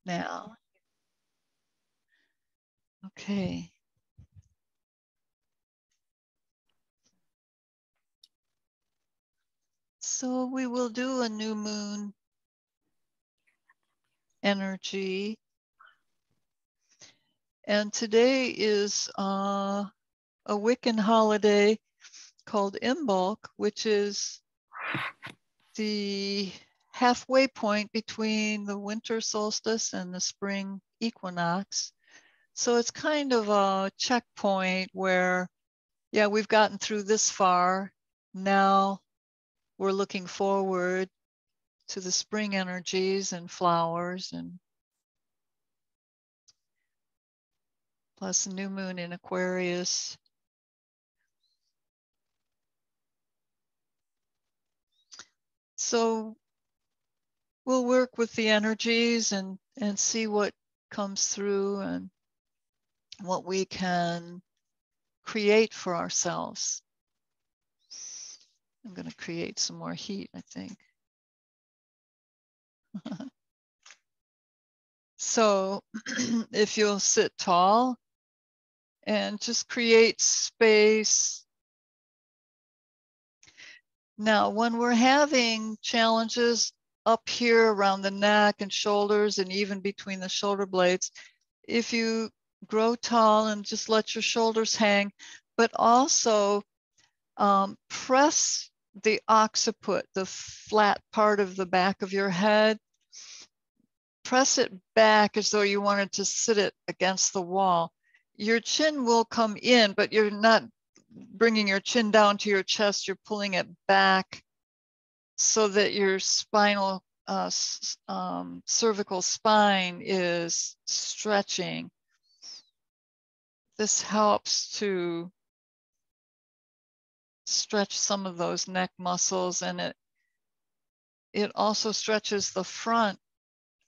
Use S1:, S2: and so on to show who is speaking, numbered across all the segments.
S1: now. Okay. So we will do a new moon energy. And today is a Wiccan holiday called Imbolc, which is the halfway point between the winter solstice and the spring equinox. So it's kind of a checkpoint where, yeah, we've gotten through this far. Now we're looking forward to the spring energies and flowers, and plus new moon in Aquarius. So we'll work with the energies and see what comes through and what we can create for ourselves. I'm going to create some more heat, I think. So if you'll sit tall and just create space. Now, when we're having challenges up here around the neck and shoulders and even between the shoulder blades, if you grow tall and just let your shoulders hang, but also press the occiput, the flat part of the back of your head, press it back as though you wanted to sit it against the wall. Your chin will come in, but you're not bringing your chin down to your chest. You're pulling it back so that your spinal, cervical spine is stretching. This helps to stretch some of those neck muscles, and it also stretches the front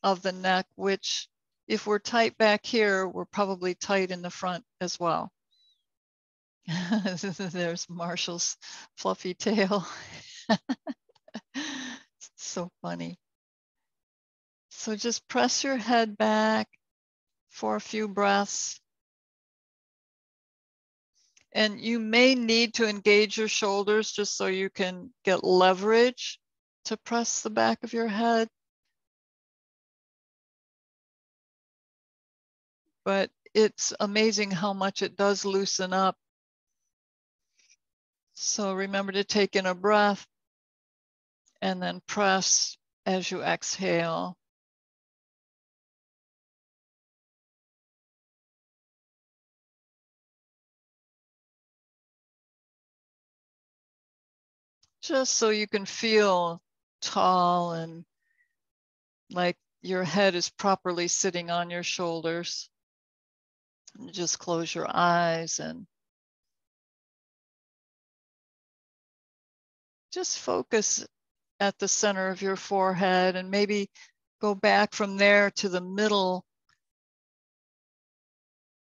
S1: of the neck, which if we're tight back here, we're probably tight in the front as well. There's Marshall's fluffy tail. So funny. So just press your head back for a few breaths. And you may need to engage your shoulders just so you can get leverage to press the back of your head. But it's amazing how much it does loosen up. So remember to take in a breath and then press as you exhale. Just so you can feel tall and like your head is properly sitting on your shoulders. And just close your eyes and just focus at the center of your forehead and maybe go back from there to the middle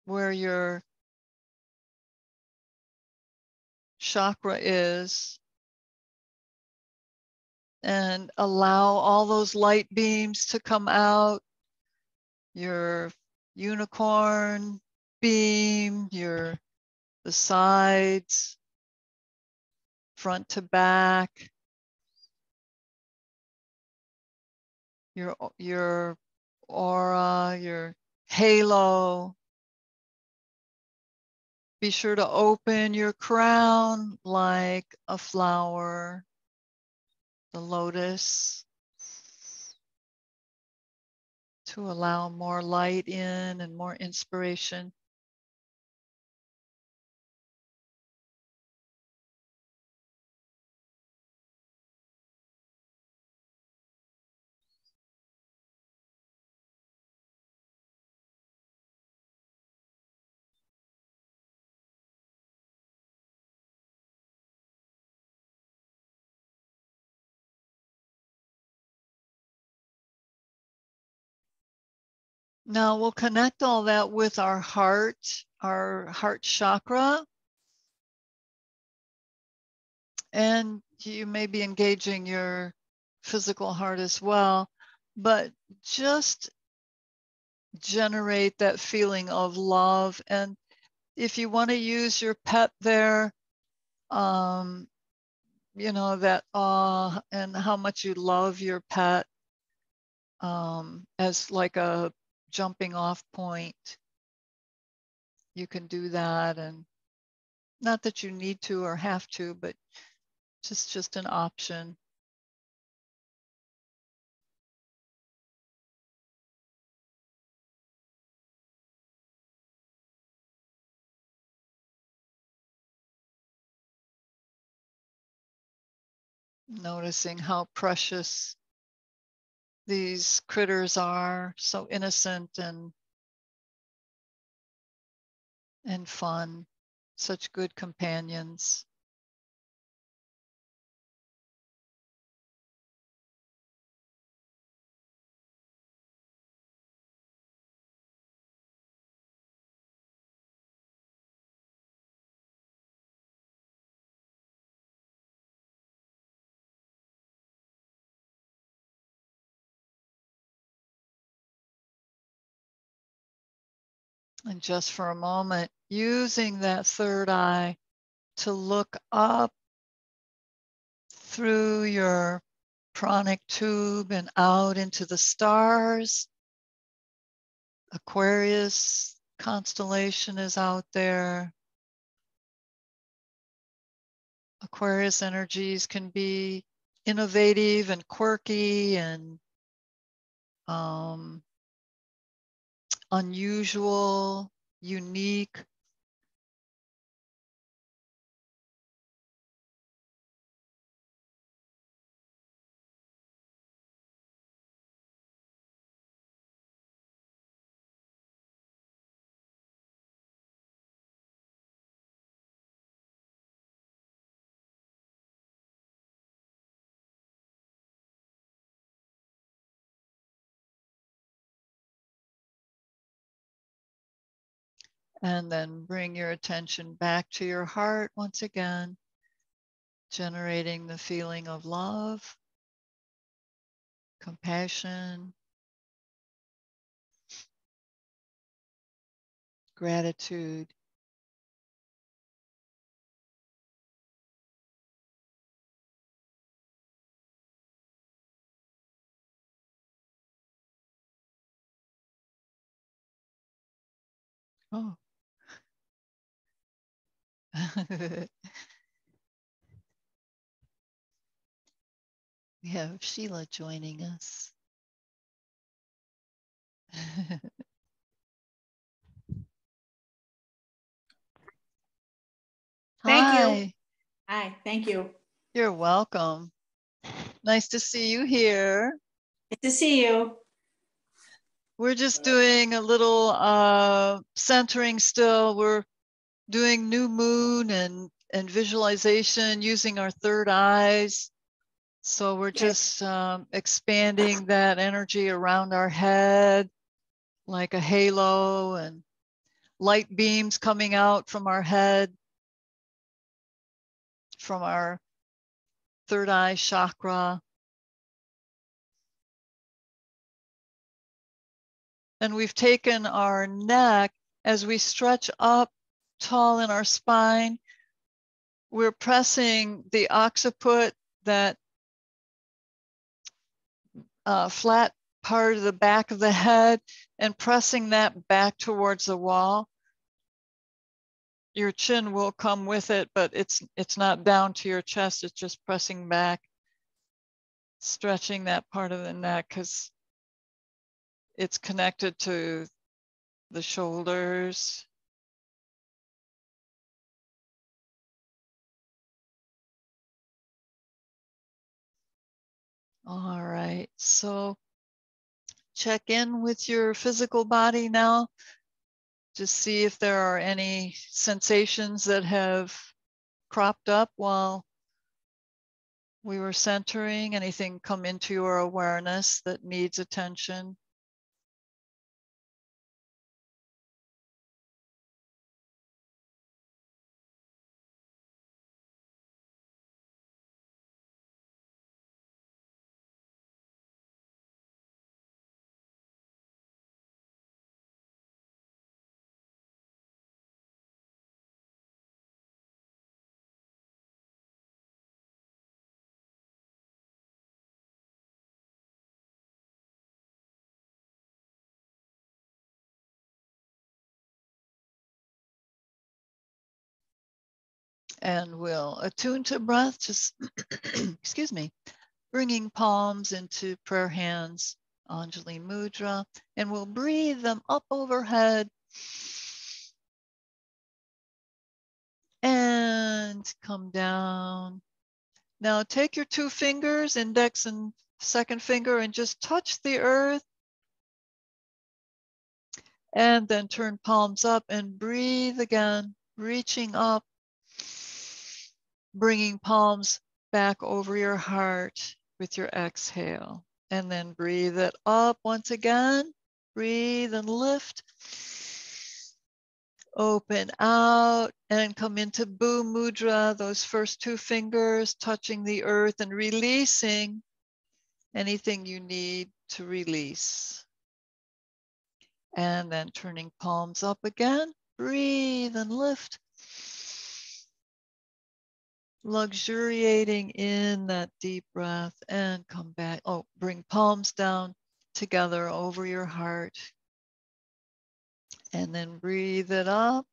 S1: where your chakra is, and allow all those light beams to come out, your unicorn beam, the sides, front to back, your aura, your halo. Be sure to open your crown like a flower, the lotus, to allow more light in and more inspiration. Now we'll connect all that with our heart chakra. And you may be engaging your physical heart as well, but just generate that feeling of love. And if you want to use your pet there, you know, that awe and how much you love your pet as like a jumping off point, you can do that. And not that you need to or have to, but just an option. Noticing how precious these critters are, so innocent and fun, such good companions. And just for a moment, using that third eye to look up through your pranic tube and out into the stars. Aquarius constellation is out there. Aquarius energies can be innovative and quirky and unusual, unique. And then bring your attention back to your heart once again, generating the feeling of love, compassion, gratitude. Oh. We have Sheila joining us.
S2: Thank you.
S1: Hi.
S2: Hi, thank you.
S1: You're welcome. Nice to see you here.
S2: Good to see you.
S1: We're just doing a little centering still. We're doing new moon and visualization using our third eyes. So we're just expanding that energy around our head like a halo, and light beams coming out from our head, from our third eye chakra. And we've taken our neck as we stretch up tall in our spine. We're pressing the occiput, that flat part of the back of the head, and pressing that back towards the wall. Your chin will come with it, but it's not down to your chest. It's just pressing back, stretching that part of the neck because it's connected to the shoulders. All right, so check in with your physical body now to see if there are any sensations that have cropped up while we were centering, anything come into your awareness that needs attention. And we'll attune to breath, just, excuse me, bringing palms into prayer hands, Anjali Mudra, and we'll breathe them up overhead and come down. Now take your two fingers, index and second finger, and just touch the earth. And then turn palms up and breathe again, reaching up, bringing palms back over your heart with your exhale. And then breathe it up once again. Breathe and lift. Open out and come into Bhu Mudra, those first two fingers touching the earth and releasing anything you need to release. And then turning palms up again. Breathe and lift. Luxuriating in that deep breath and come back. Oh, bring palms down together over your heart. And then breathe it up.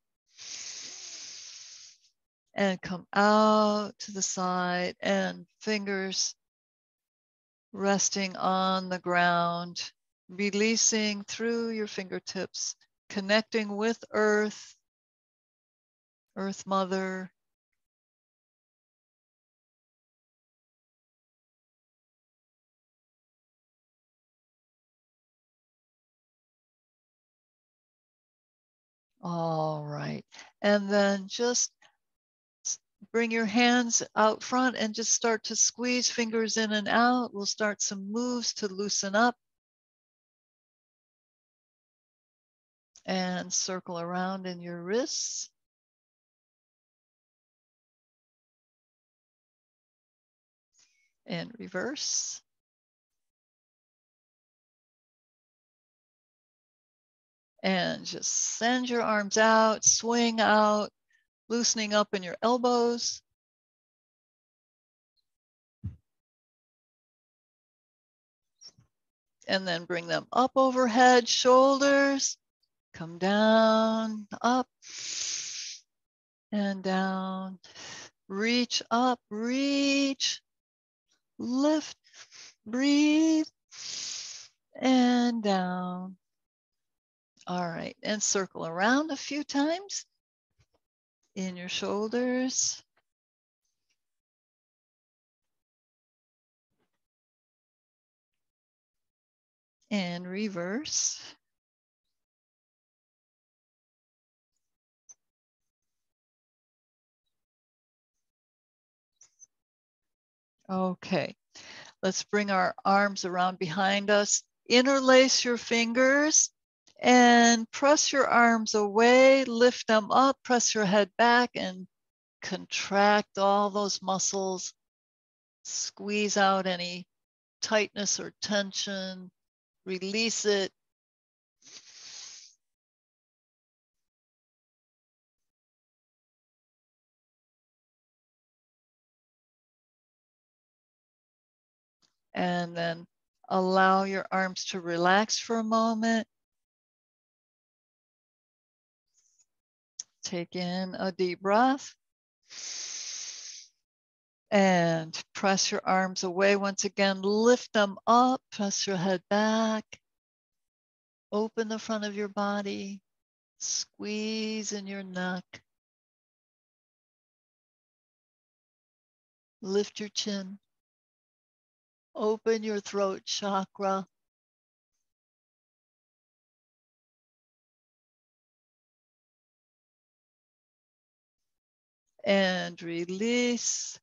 S1: And come out to the side and fingers resting on the ground, releasing through your fingertips, connecting with Earth, Earth Mother. All right. And then just bring your hands out front and just start to squeeze fingers in and out. We'll start some moves to loosen up. And circle around in your wrists. And reverse. And just send your arms out, swing out, loosening up in your elbows. And then bring them up overhead, shoulders, come down, up and down. Reach up, reach, lift, breathe, and down. All right, and circle around a few times in your shoulders. And reverse. Okay, let's bring our arms around behind us. Interlace your fingers and press your arms away, lift them up, press your head back and contract all those muscles. Squeeze out any tightness or tension, release it. And then allow your arms to relax for a moment. Take in a deep breath. And press your arms away once again. Lift them up, press your head back. Open the front of your body. Squeeze in your neck. Lift your chin. Open your throat chakra. And release.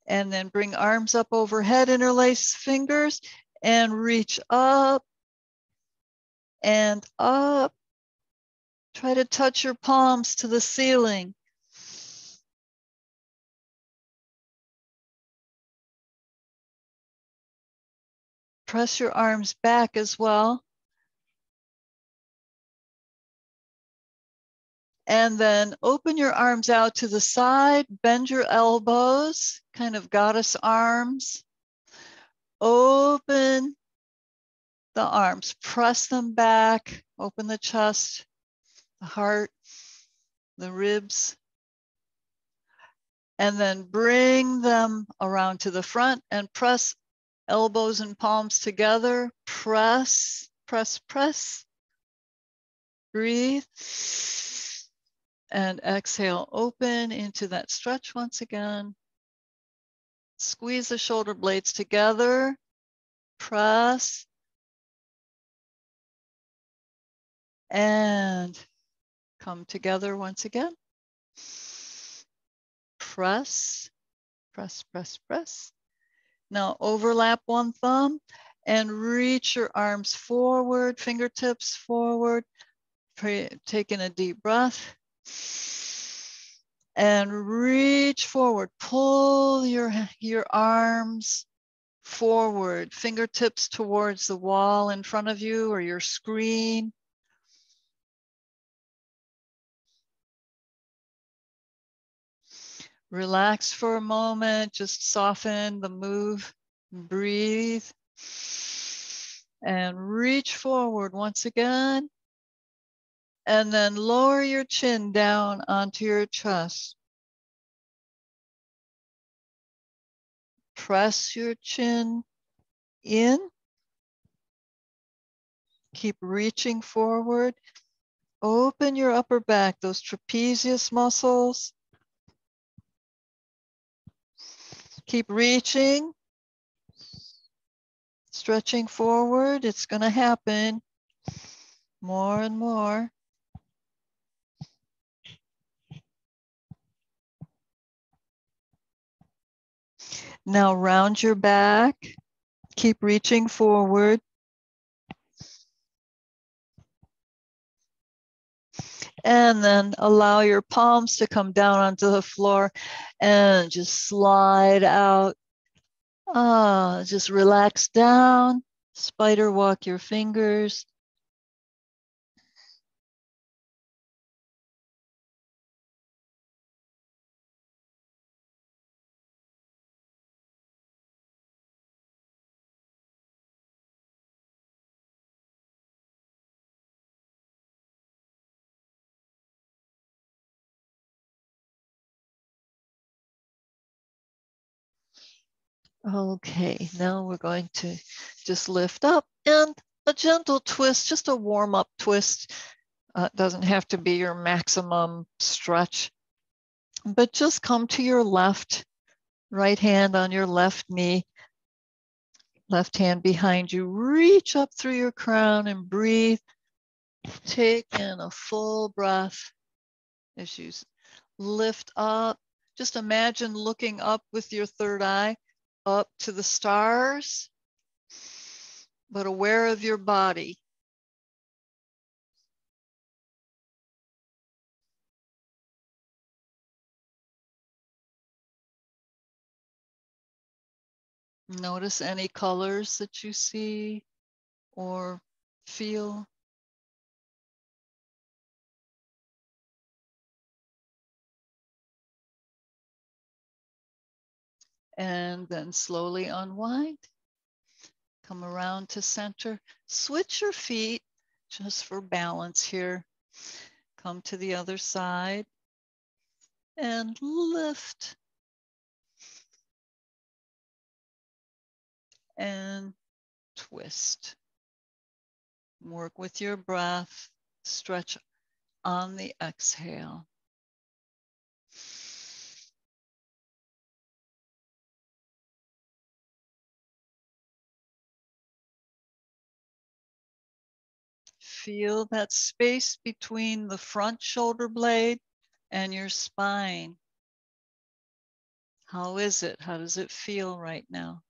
S1: And then bring arms up overhead, interlace fingers, and reach up and up. Try to touch your palms to the ceiling. Press your arms back as well. And then open your arms out to the side, bend your elbows, kind of goddess arms. Open the arms, press them back, open the chest, the heart, the ribs. And then bring them around to the front and press elbows and palms together. Press, press, press. Breathe. And exhale, open into that stretch once again. Squeeze the shoulder blades together. Press. And come together once again. Press, press, press, press. Now overlap one thumb and reach your arms forward, fingertips forward. Taking a deep breath. And reach forward. Pull your arms forward, fingertips towards the wall in front of you or your screen. Relax for a moment, just soften the move, breathe, and reach forward once again. And then lower your chin down onto your chest. Press your chin in. Keep reaching forward. Open your upper back, those trapezius muscles. Keep reaching, stretching forward. It's going to happen more and more. Now round your back. Keep reaching forward. And then allow your palms to come down onto the floor and just slide out. Just relax down. Spider walk your fingers. Okay, now we're going to just lift up and a gentle twist, just a warm up twist. It doesn't have to be your maximum stretch, but just come to your left, right hand on your left knee, left hand behind you. Reach up through your crown and breathe. Take in a full breath as you lift up. Just imagine looking up with your third eye up to the stars, but aware of your body. Notice any colors that you see or feel. And then slowly unwind. Come around to center. Switch your feet just for balance here. Come to the other side and lift. And twist. Work with your breath. Stretch on the exhale. Feel that space between the front shoulder blade and your spine. How is it? How does it feel right now?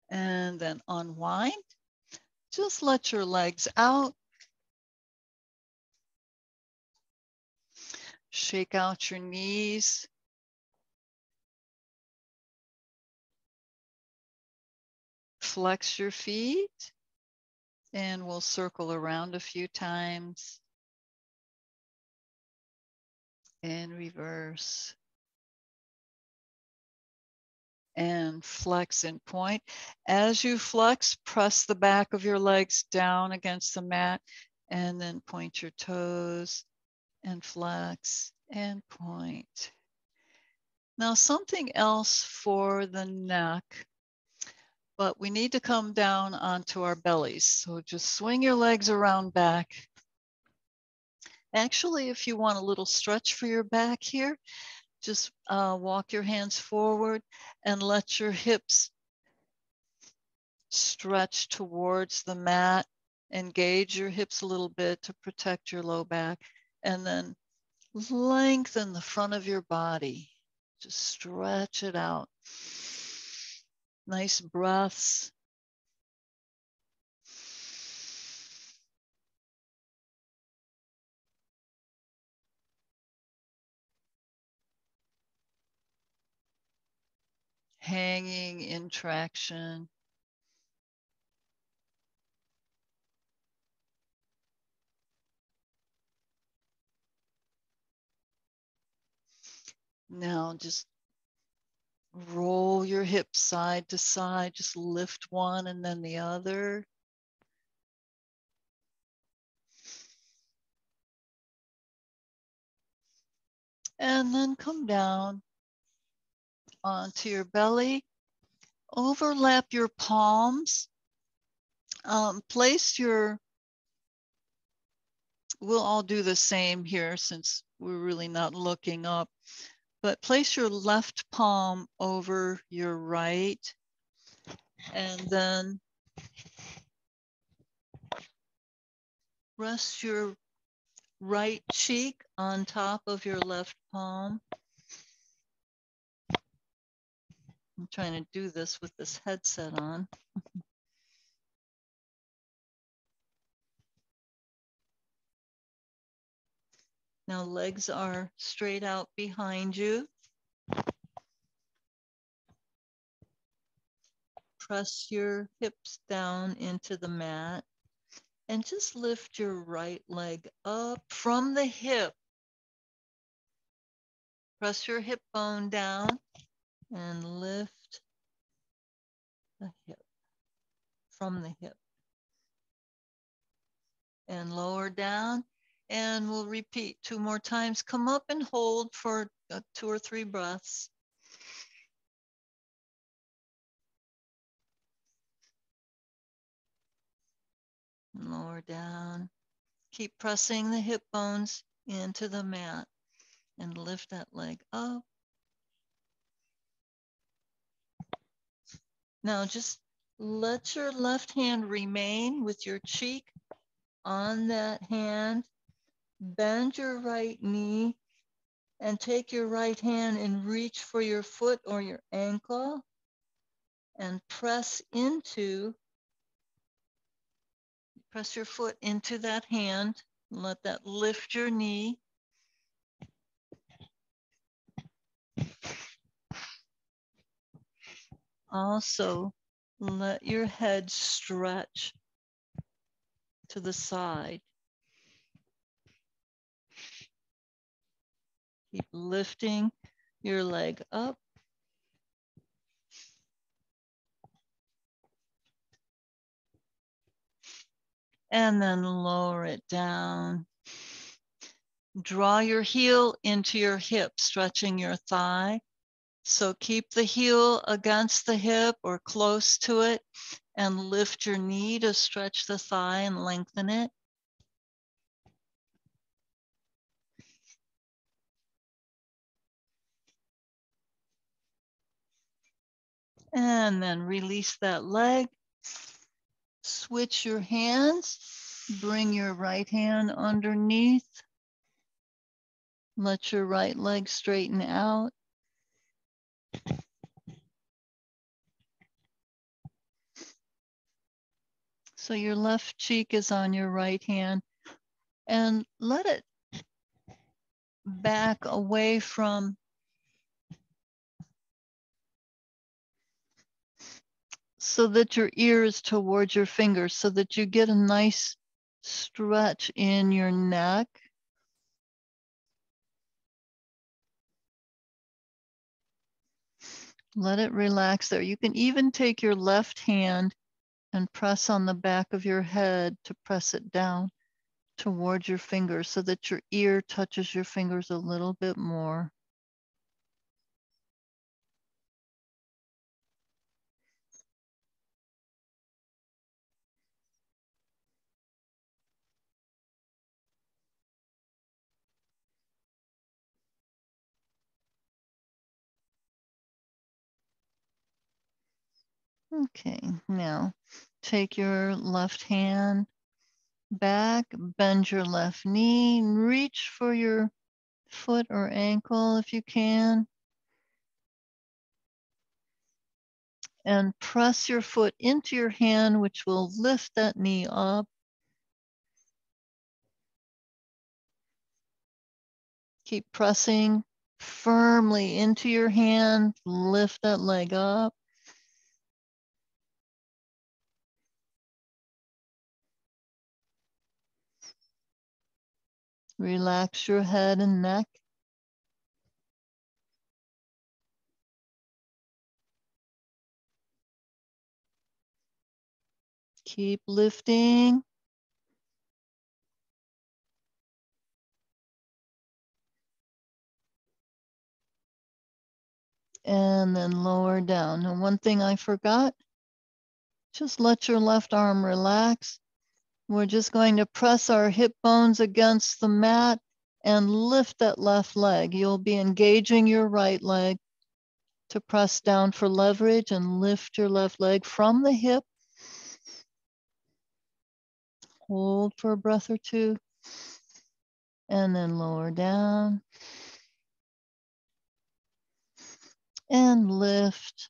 S1: And then unwind. Just let your legs out. Shake out your knees. Flex your feet. And we'll circle around a few times. And reverse. and flex and point. As you flex, press the back of your legs down against the mat and then point your toes and flex and point. Now, something else for the neck, but we need to come down onto our bellies. So just swing your legs around back. Actually, if you want a little stretch for your back here, just walk your hands forward and let your hips stretch towards the mat. Engage your hips a little bit to protect your low back, and then lengthen the front of your body. Just stretch it out. Nice breaths. Hanging in traction. Now just roll your hips side to side. Just lift one and then the other. And then come down onto your belly. Overlap your palms. Place your, we'll all do the same here since we're really not looking up, but place your left palm over your right, and then rest your right cheek on top of your left palm. I'm trying to do this with this headset on. Now legs are straight out behind you. Press your hips down into the mat and just lift your right leg up from the hip. Press your hip bone down and lift the hip from the hip. And lower down, and we'll repeat 2 more times. Come up and hold for 2 or 3 breaths. And lower down. Keep pressing the hip bones into the mat and lift that leg up. Now just let your left hand remain with your cheek on that hand. Bend your right knee and take your right hand and reach for your foot or your ankle and press your foot into that hand. Let that lift your knee. Also, let your head stretch to the side. Keep lifting your leg up. And then lower it down. Draw your heel into your hip, stretching your thigh. So keep the heel against the hip or close to it and lift your knee to stretch the thigh and lengthen it. And then release that leg. Switch your hands. Bring your right hand underneath. Let your right leg straighten out. So your left cheek is on your right hand, and let it back away from so that your ear is towards your fingers so that you get a nice stretch in your neck. Let it relax there. You can even take your left hand and press on the back of your head to press it down towards your fingers so that your ear touches your fingers a little bit more. Okay, now take your left hand back, bend your left knee, reach for your foot or ankle if you can, and press your foot into your hand, which will lift that knee up. Keep pressing firmly into your hand, lift that leg up. Relax your head and neck. Keep lifting. And then lower down. And one thing I forgot, just let your left arm relax. We're just going to press our hip bones against the mat and lift that left leg. You'll be engaging your right leg to press down for leverage and lift your left leg from the hip. Hold for a breath or two. And then lower down. And lift.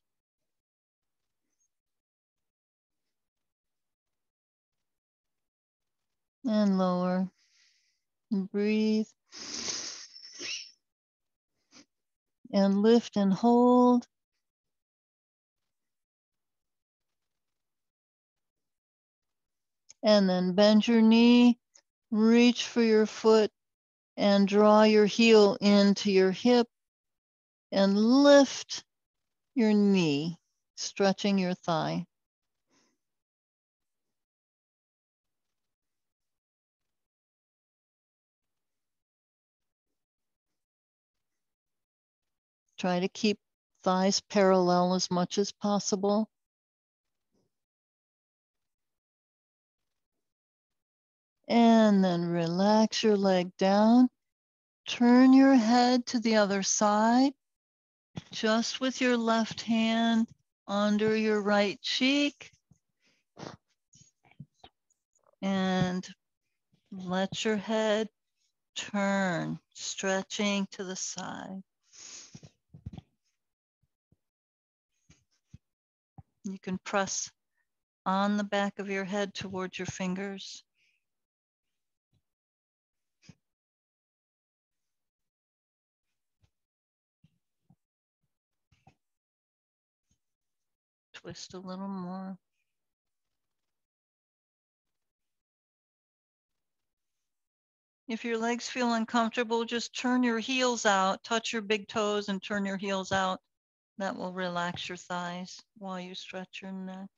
S1: And lower. And breathe. And lift and hold. And then bend your knee, reach for your foot, and draw your heel into your hip and lift your knee, stretching your thigh. Try to keep thighs parallel as much as possible. And then relax your leg down. Turn your head to the other side, just with your left hand under your right cheek. And let your head turn, stretching to the side. You can press on the back of your head towards your fingers. Twist a little more. If your legs feel uncomfortable, just turn your heels out, touch your big toes and turn your heels out. That will relax your thighs while you stretch your neck.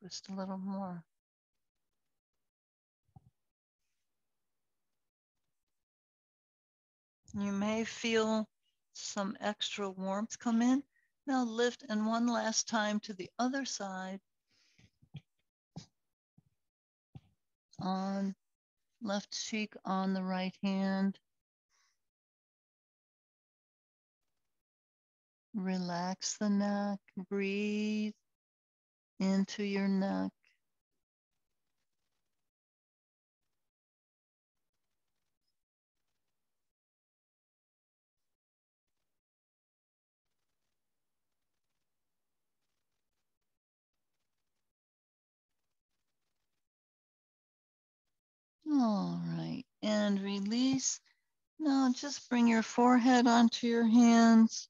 S1: Twist a little more. You may feel some extra warmth come in. Now lift, and one last time to the other side. On left cheek on the right hand. Relax the neck, breathe into your neck. All right, and release. Now just bring your forehead onto your hands.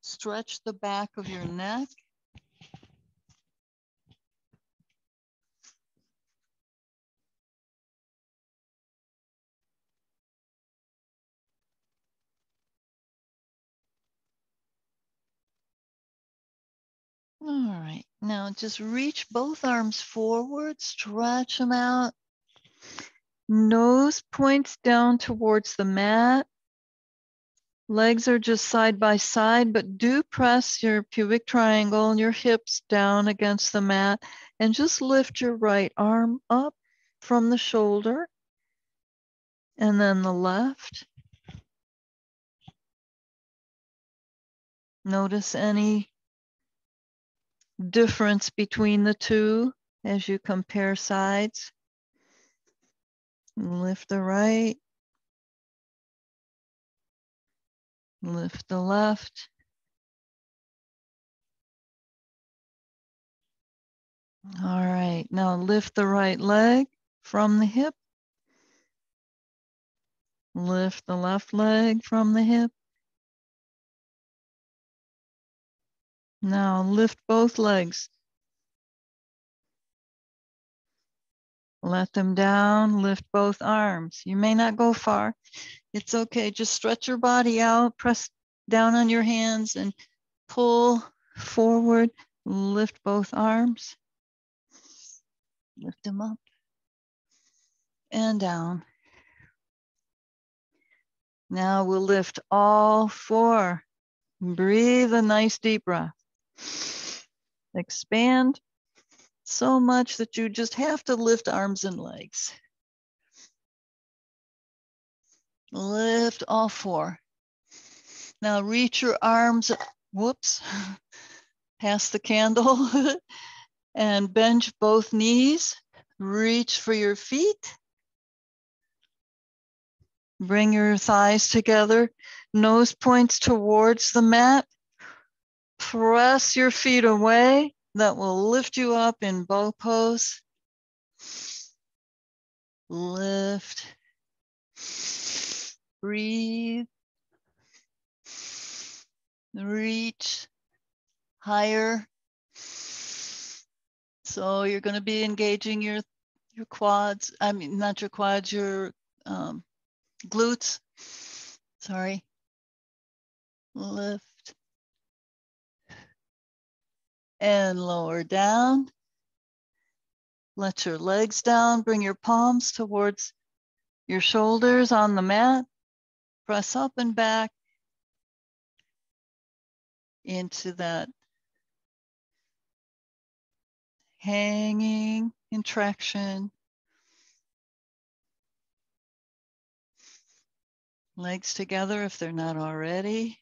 S1: Stretch the back of your neck. All right, now just reach both arms forward, stretch them out. Nose points down towards the mat. Legs are just side by side, but do press your pubic triangle and your hips down against the mat and just lift your right arm up from the shoulder and then the left. Notice any difference between the two as you compare sides. Lift the right, lift the left. All right, now lift the right leg from the hip. Lift the left leg from the hip. Now lift both legs. Let them down, lift both arms. You may not go far. It's okay, just stretch your body out, press down on your hands and pull forward. Lift both arms. Lift them up and down. Now we'll lift all four. Breathe a nice deep breath. Expand so much that you just have to lift arms and legs. Lift all four. Now reach your arms, whoops, past the candle and bend both knees. Reach for your feet. Bring your thighs together. Nose points towards the mat. Press your feet away. That will lift you up in bow pose. Lift. Breathe. Reach higher. So you're going to be engaging your quads. I mean, not your quads, your glutes. Sorry. Lift. And lower down. Let your legs down. Bring your palms towards your shoulders on the mat. Press up and back into that hanging contraction. Legs together if they're not already.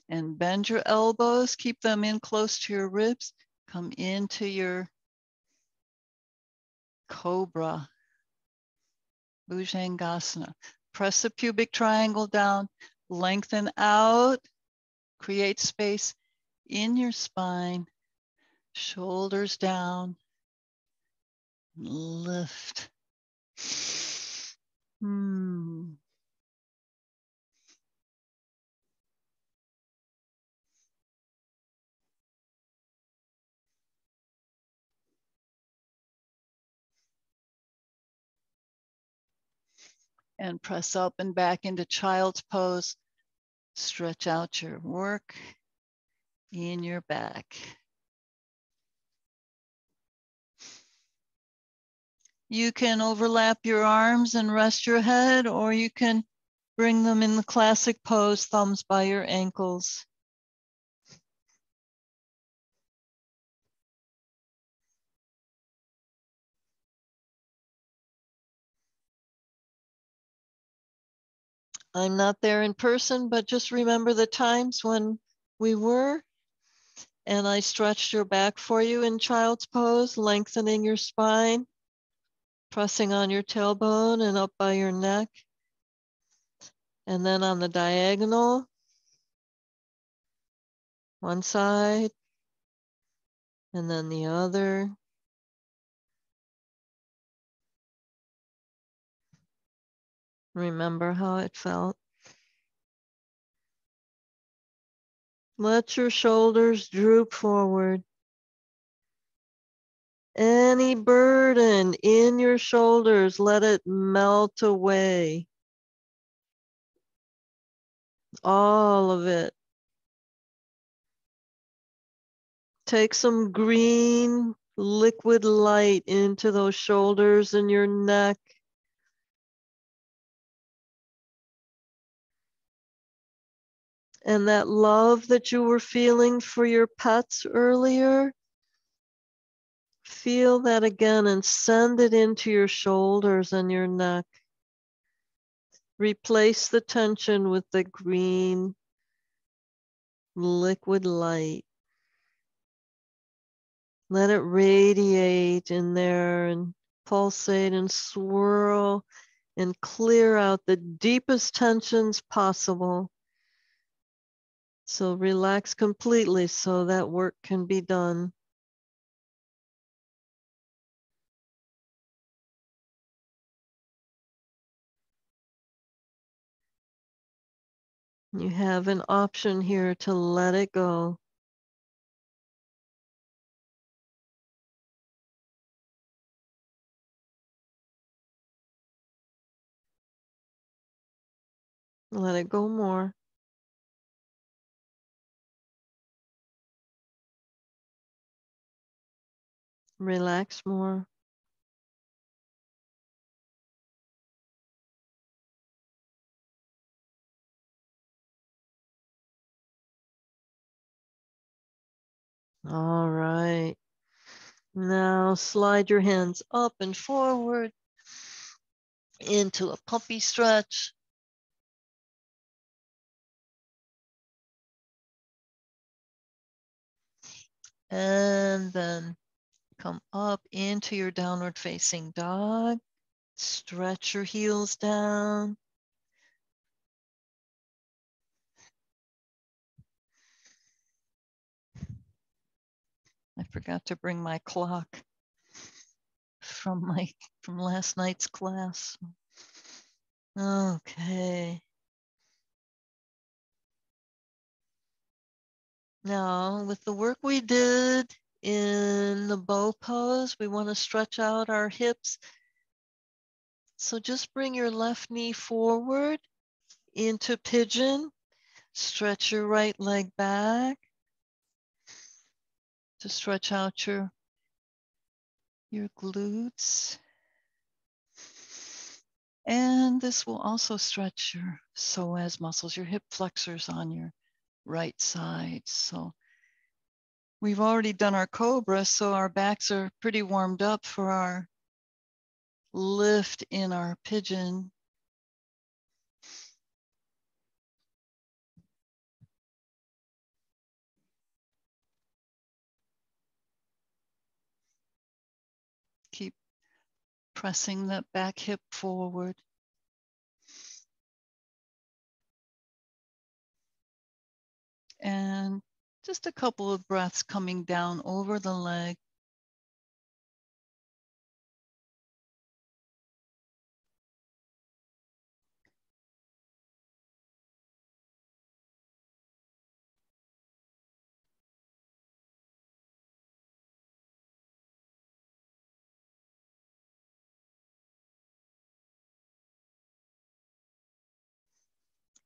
S1: And bend your elbows, keep them in close to your ribs. Come into your cobra, Bhujangasana. Press the pubic triangle down, lengthen out, create space in your spine, shoulders down, lift. And press up and back into child's pose. Stretch out your work in your back. You can overlap your arms and rest your head, or you can bring them in the classic pose, thumbs by your ankles. I'm not there in person, but just remember the times when we were, and I stretched your back for you in child's pose, lengthening your spine, pressing on your tailbone and up by your neck. And then on the diagonal, one side, and then the other. Remember how it felt. Let your shoulders droop forward. Any burden in your shoulders, let it melt away. All of it.
S3: take some green liquid light into those shoulders and your neck. And that love that you were feeling for your pets earlier, feel that again and send it into your shoulders and your neck. Replace the tension with the green liquid light. Let it radiate in there and pulsate and swirl and clear out the deepest tensions possible. So relax completely so that work can be done. You have an option here to let it go. Let it go more. Relax more. All right. Now slide your hands up and forward into a puppy stretch. And then come up into your downward facing dog. Stretch your heels down. I forgot to bring my clock from last night's class. Okay. Now, with the work we did in the bow pose, we want to stretch out our hips. So just bring your left knee forward into pigeon. Stretch your right leg back to stretch out your glutes. And this will also stretch your psoas muscles, your hip flexors on your right side. So we've already done our cobra, so our backs are pretty warmed up for our lift in our pigeon. Keep pressing that back hip forward. And just a couple of breaths coming down over the leg.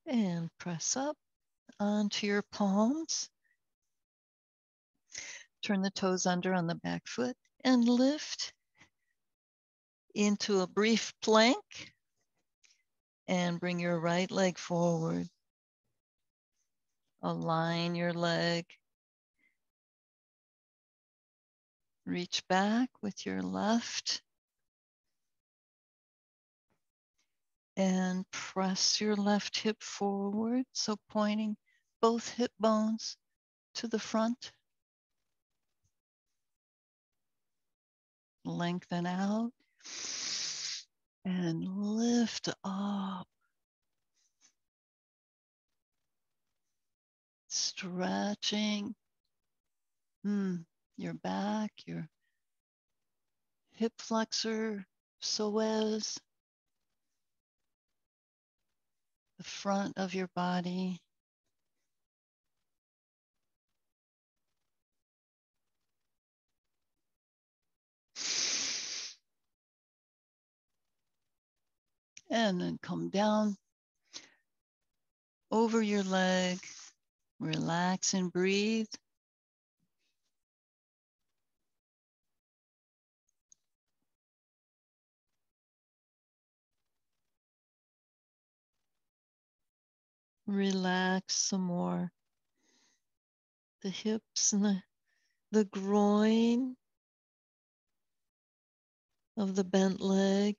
S3: And press up onto your palms. Turn the toes under on the back foot and lift into a brief plank. And bring your right leg forward. Align your leg. Reach back with your left. And press your left hip forward. So pointing both hip bones to the front. Lengthen out. And lift up. Stretching your back, your hip flexor, psoas, the front of your body. And then come down over your leg, relax and breathe. Relax some more. The hips and the groin of the bent leg.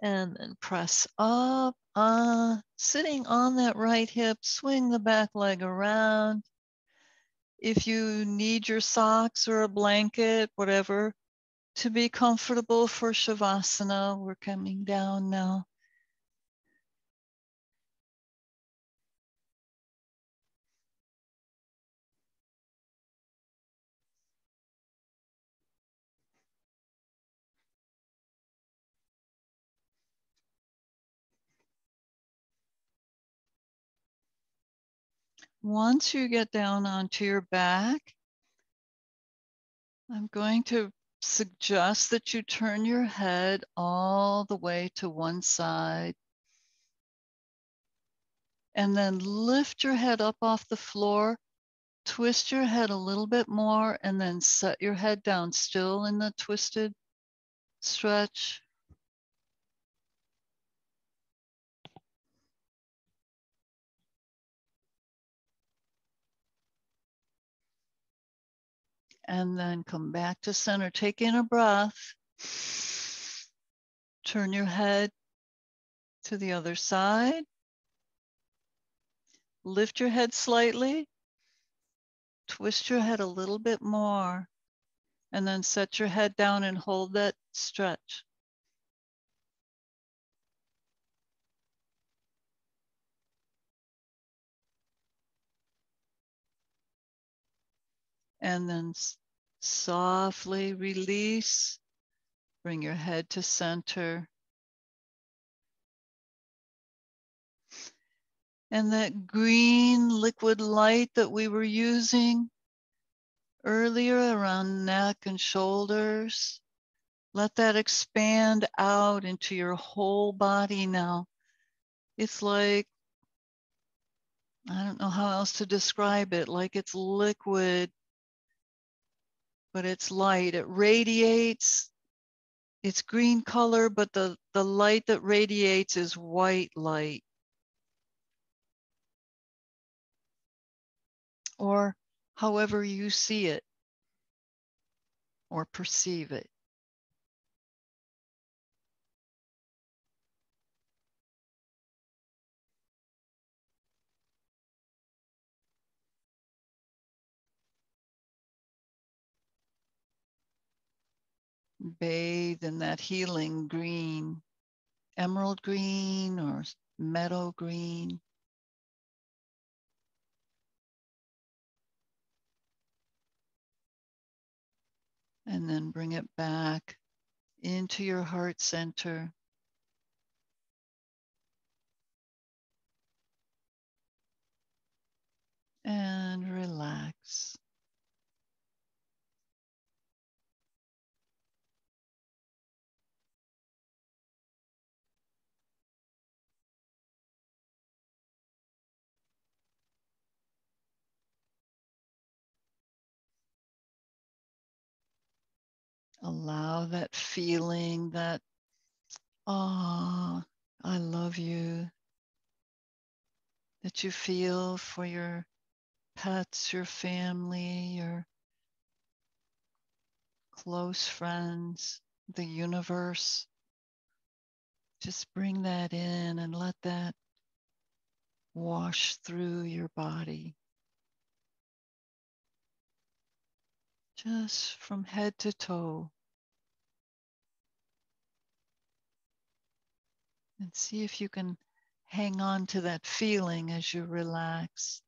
S3: And then press up, sitting on that right hip, swing the back leg around. If you need your socks or a blanket, whatever, to be comfortable for Shavasana, we're coming down now. Once you get down onto your back, I'm going to suggest that you turn your head all the way to one side and then lift your head up off the floor, twist your head a little bit more, and then set your head down still in the twisted stretch. And then come back to center. Take in a breath. Turn your head to the other side. Lift your head slightly. Twist your head a little bit more. And then set your head down and hold that stretch. And then softly release. Bring your head to center. And that green liquid light that we were using earlier around neck and shoulders, let that expand out into your whole body now. It's like, I don't know how else to describe it, like it's liquid, but it's light. It radiates. It's green color, but the light that radiates is white light. Or however you see it or perceive it. Bathe in that healing green, emerald green or meadow green. And then bring it back into your heart center. And relax. Allow that feeling that, oh, I love you, that you feel for your pets, your family, your close friends, the universe. Just bring that in and let that wash through your body. Just from head to toe. And see if you can hang on to that feeling as you relax.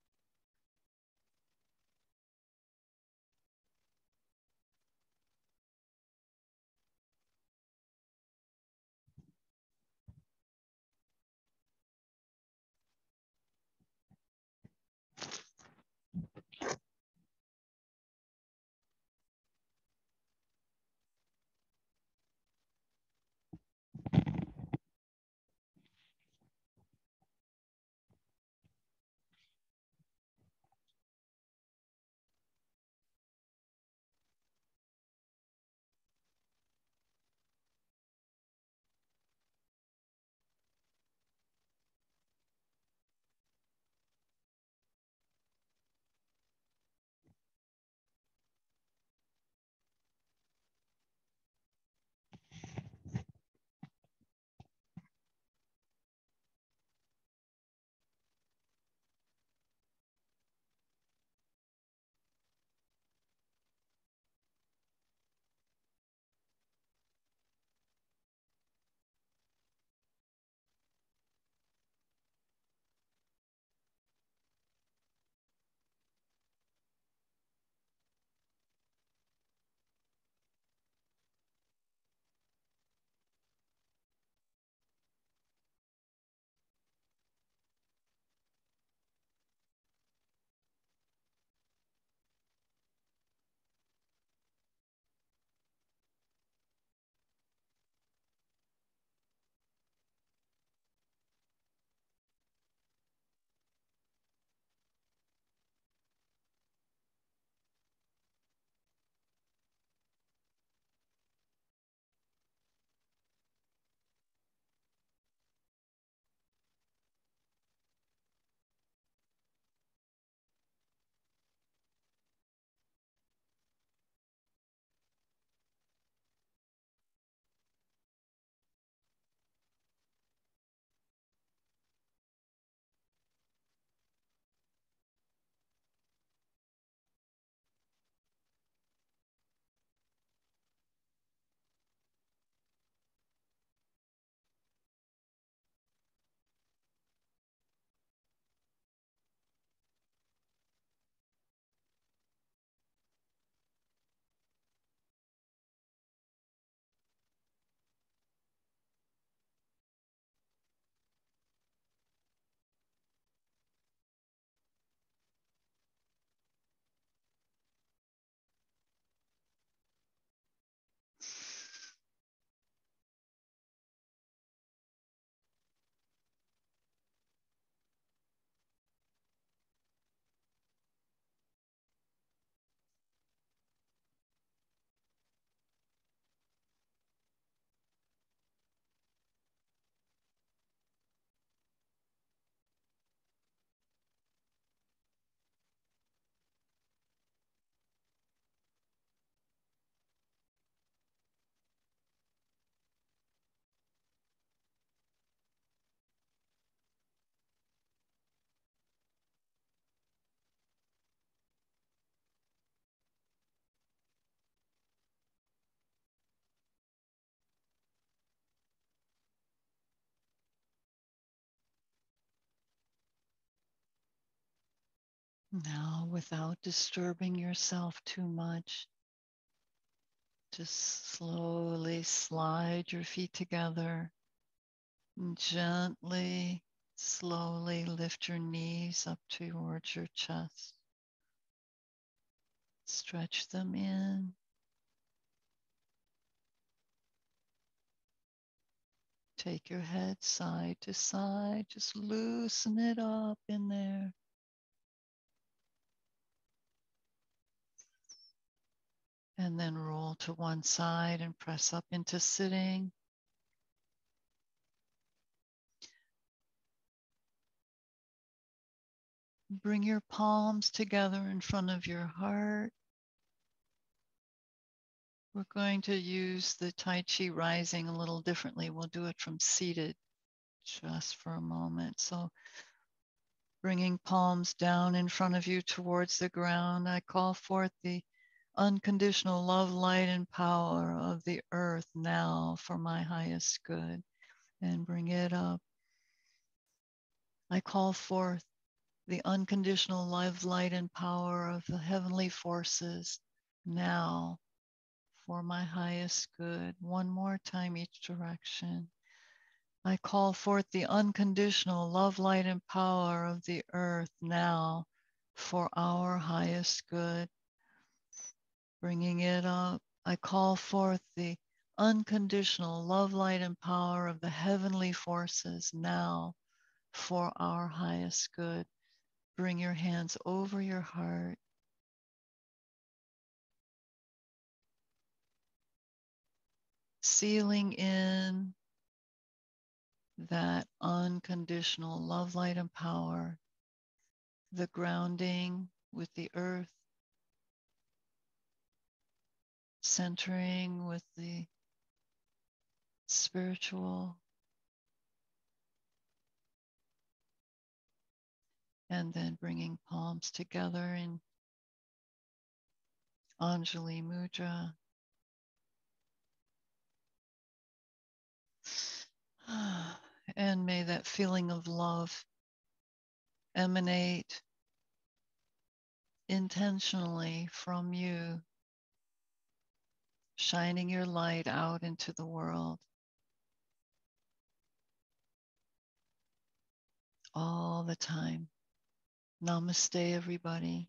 S3: Now, without disturbing yourself too much, just slowly slide your feet together and gently, slowly lift your knees up towards your chest. Stretch them in. Take your head side to side. Just loosen it up in there. And then roll to one side and press up into sitting. Bring your palms together in front of your heart. We're going to use the Tai Chi rising a little differently. We'll do it from seated just for a moment. So bringing palms down in front of you towards the ground, I call forth the unconditional love, light, and power of the earth now for my highest good. And bring it up. I call forth the unconditional love, light, and power of the heavenly forces now for my highest good. One more time each direction. I call forth the unconditional love, light, and power of the earth now for our highest good. Bringing it up, I call forth the unconditional love, light, and power of the heavenly forces now for our highest good. Bring your hands over your heart. Sealing in that unconditional love, light, and power, the grounding with the earth, centering with the spiritual, and then bringing palms together in Anjali Mudra. And may that feeling of love emanate intentionally from you, shining your light out into the world all the time. Namaste, everybody.